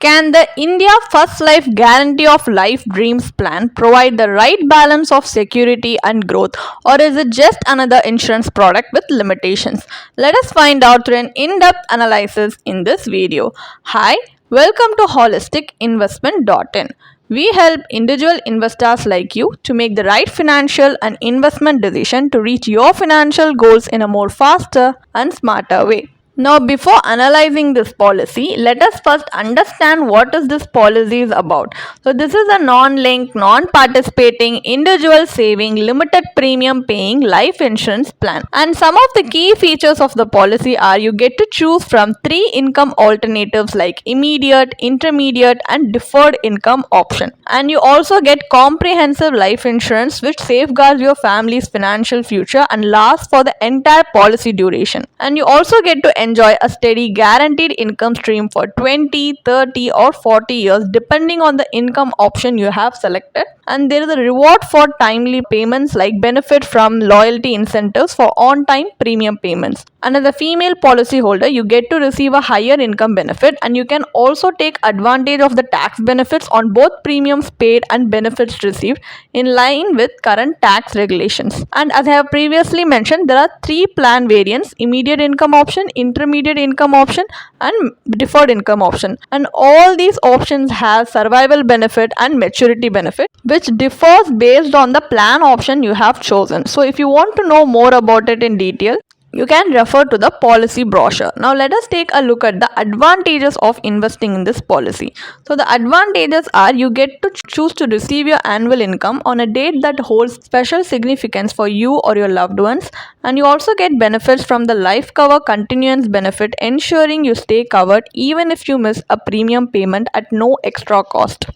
Can the India First Life Guarantee of Life Dreams plan provide the right balance of security and growth, or is it just another insurance product with limitations? Let us find out through an in-depth analysis in this video. Hi, welcome to holisticinvestment.in. We help individual investors like you to make the right financial and investment decision to reach your financial goals in a more faster and smarter way. Now, before analyzing this policy, let us first understand what is this policy is about. So, this is a non-linked, non-participating, individual saving, limited premium paying life insurance plan. And some of the key features of the policy are you get to choose from 3 income alternatives like immediate, intermediate, and deferred income option. And you also get comprehensive life insurance which safeguards your family's financial future and lasts for the entire policy duration. And you also get to enjoy a steady guaranteed income stream for 20, 30 or 40 years depending on the income option you have selected. And there is a reward for timely payments like benefit from loyalty incentives for on-time premium payments. And as a female policyholder, you get to receive a higher income benefit, and you can also take advantage of the tax benefits on both premiums paid and benefits received in line with current tax regulations. And as I have previously mentioned, there are 3 plan variants: immediate income option, intermediate income option, and deferred income option. And all these options have survival benefit and maturity benefit, which differs based on the plan option you have chosen. So if you want to know more about it in detail, you can refer to the policy brochure. Now let us take a look at the advantages of investing in this policy. So the advantages are you get to choose to receive your annual income on a date that holds special significance for you or your loved ones, and you also get benefits from the life cover continuance benefit, ensuring you stay covered even if you miss a premium payment at no extra cost.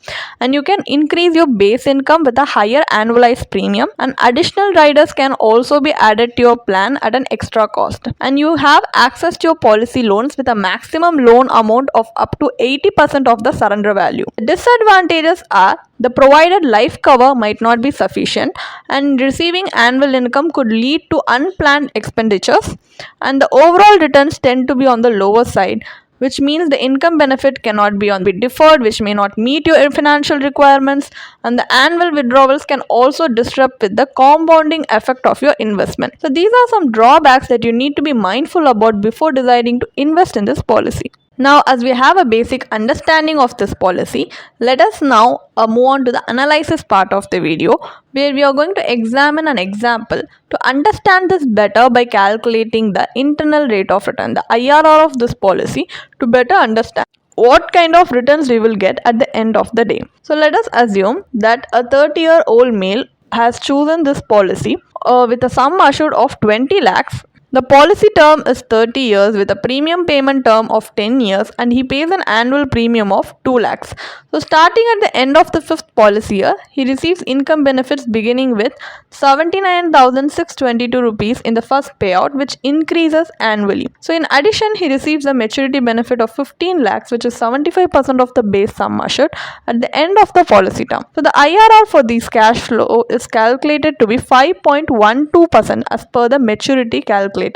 And you can increase your base income with a higher annualized premium, and additional riders can also be added to your plan at an extra cost. And you have access to your policy loans with a maximum loan amount of up to 80% of the surrender value. The disadvantages are the provided life cover might not be sufficient, and receiving annual income could lead to unplanned expenditures, and the overall returns tend to be on the lower side, which means the income benefit cannot be deferred, which may not meet your financial requirements, and the annual withdrawals can also disrupt with the compounding effect of your investment. So these are some drawbacks that you need to be mindful about before deciding to invest in this policy. Now, as we have a basic understanding of this policy, let us now move on to the analysis part of the video, where we are going to examine an example to understand this better by calculating the internal rate of return, the IRR of this policy, to better understand what kind of returns we will get at the end of the day. So let us assume that a 30-year-old male has chosen this policy with a sum assured of 20 lakhs. The policy term is 30 years with a premium payment term of 10 years, and he pays an annual premium of 2 lakhs. So starting at the end of the 5th policy year, he receives income benefits beginning with 79,622 rupees in the first payout, which increases annually. So in addition, he receives a maturity benefit of 15 lakhs, which is 75% of the base sum assured at the end of the policy term. So the IRR for these cash flow is calculated to be 5.12% as per the maturity calculator.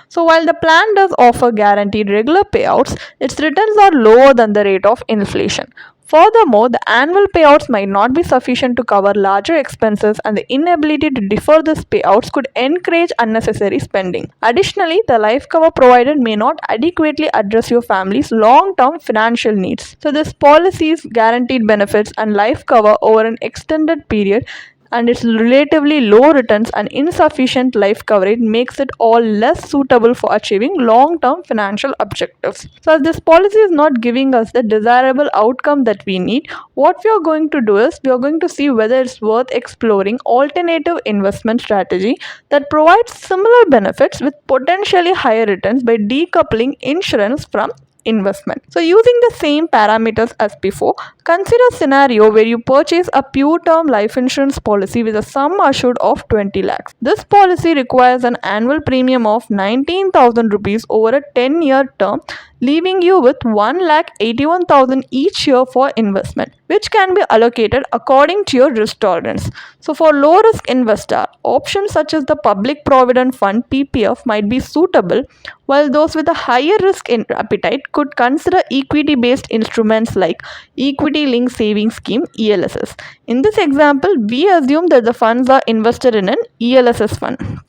So while the plan does offer guaranteed regular payouts, its returns are lower than the rate of inflation. Furthermore, the annual payouts might not be sufficient to cover larger expenses, and the inability to defer these payouts could encourage unnecessary spending. Additionally, the life cover provided may not adequately address your family's long-term financial needs. So this policy's guaranteed benefits and life cover over an extended period and its relatively low returns and insufficient life coverage makes it all less suitable for achieving long-term financial objectives. So as this policy is not giving us the desirable outcome that we need, what we are going to do is we are going to see whether it's worth exploring alternative investment strategy that provides similar benefits with potentially higher returns by decoupling insurance from investment. So using the same parameters as before, consider a scenario where you purchase a pure term life insurance policy with a sum assured of 20 lakhs. This policy requires an annual premium of 19,000 rupees over a 10-year term, leaving you with 1,81,000 each year for investment, which can be allocated according to your risk tolerance. So, for low risk investor, options such as the Public Provident Fund (PPF) might be suitable, while those with a higher risk appetite could consider equity based instruments like Equity Linked Savings Scheme (ELSS). In this example, we assume that the funds are invested in an ELSS fund.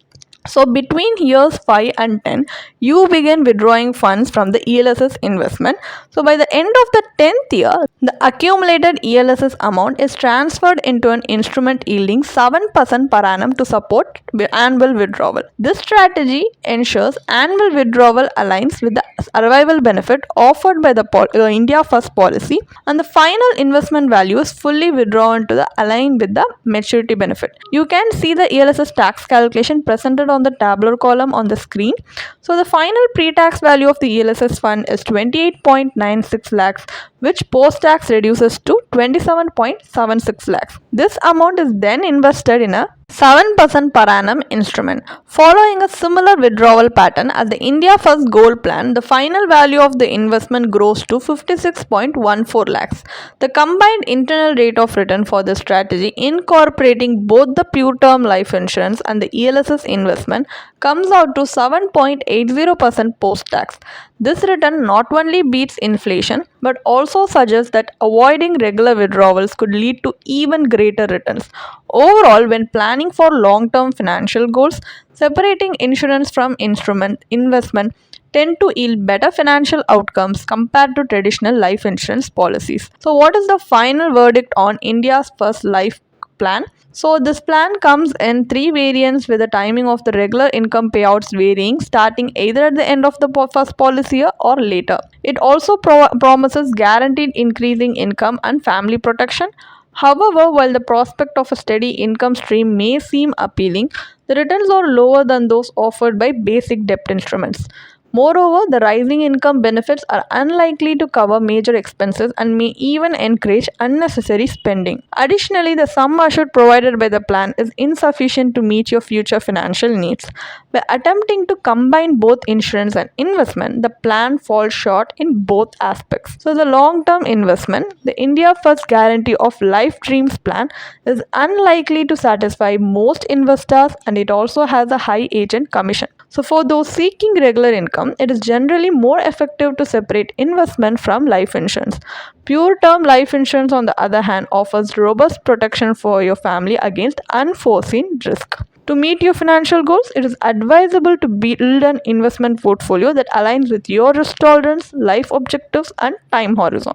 So between years 5 and 10, you begin withdrawing funds from the ELSS investment. So by the end of the 10th year, the accumulated ELSS amount is transferred into an instrument yielding 7% per annum to support annual withdrawal. This strategy ensures annual withdrawal aligns with the survival benefit offered by the India First policy, and the final investment value is fully withdrawn to the align with the maturity benefit. You can see the ELSS tax calculation presented on the tabular column on the screen. So the final pre-tax value of the ELSS fund is 28.96 lakhs, which post-tax reduces to 27.76 lakhs. This amount is then invested in a 7% per annum instrument. Following a similar withdrawal pattern as the India First Gold Plan, the final value of the investment grows to 56.14 lakhs. The combined internal rate of return for this strategy, incorporating both the pure term life insurance and the ELSS investment, comes out to 7.80% post-tax. This return not only beats inflation but also suggests that avoiding regular withdrawals could lead to even greater returns. Overall, when planning for long-term financial goals, separating insurance from investment tend to yield better financial outcomes compared to traditional life insurance policies. So what is the final verdict on India's first life plan? So this plan comes in three variants, with the timing of the regular income payouts varying starting either at the end of the first policy year or later. It also promises guaranteed increasing income and family protection. However, while the prospect of a steady income stream may seem appealing, the returns are lower than those offered by basic debt instruments. Moreover, the rising income benefits are unlikely to cover major expenses and may even encourage unnecessary spending. Additionally, the sum assured provided by the plan is insufficient to meet your future financial needs. By attempting to combine both insurance and investment, the plan falls short in both aspects. So, the long term investment, the India First Guarantee of Life Dreams plan, is unlikely to satisfy most investors, and it also has a high agent commission. So, for those seeking regular income, it is generally more effective to separate investment from life insurance. Pure term life insurance, on the other hand, offers robust protection for your family against unforeseen risk. To meet your financial goals, it is advisable to build an investment portfolio that aligns with your risk tolerance, life objectives, and time horizon.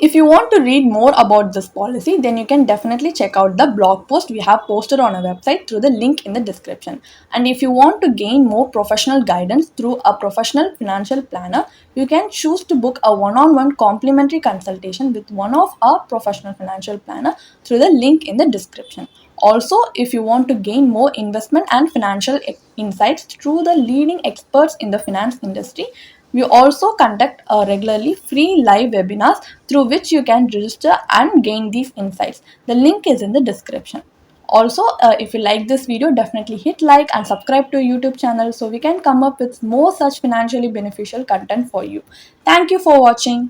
If you want to read more about this policy, then you can definitely check out the blog post we have posted on our website through the link in the description. And if you want to gain more professional guidance through a professional financial planner, you can choose to book a one-on-one complimentary consultation with one of our professional financial planner through the link in the description. Also, if you want to gain more investment and financial insights through the leading experts in the finance industry, we also conduct regularly free live webinars through which you can register and gain these insights. The link is in the description. Also, if you like this video, definitely hit like and subscribe to our YouTube channel so we can come up with more such financially beneficial content for you. Thank you for watching.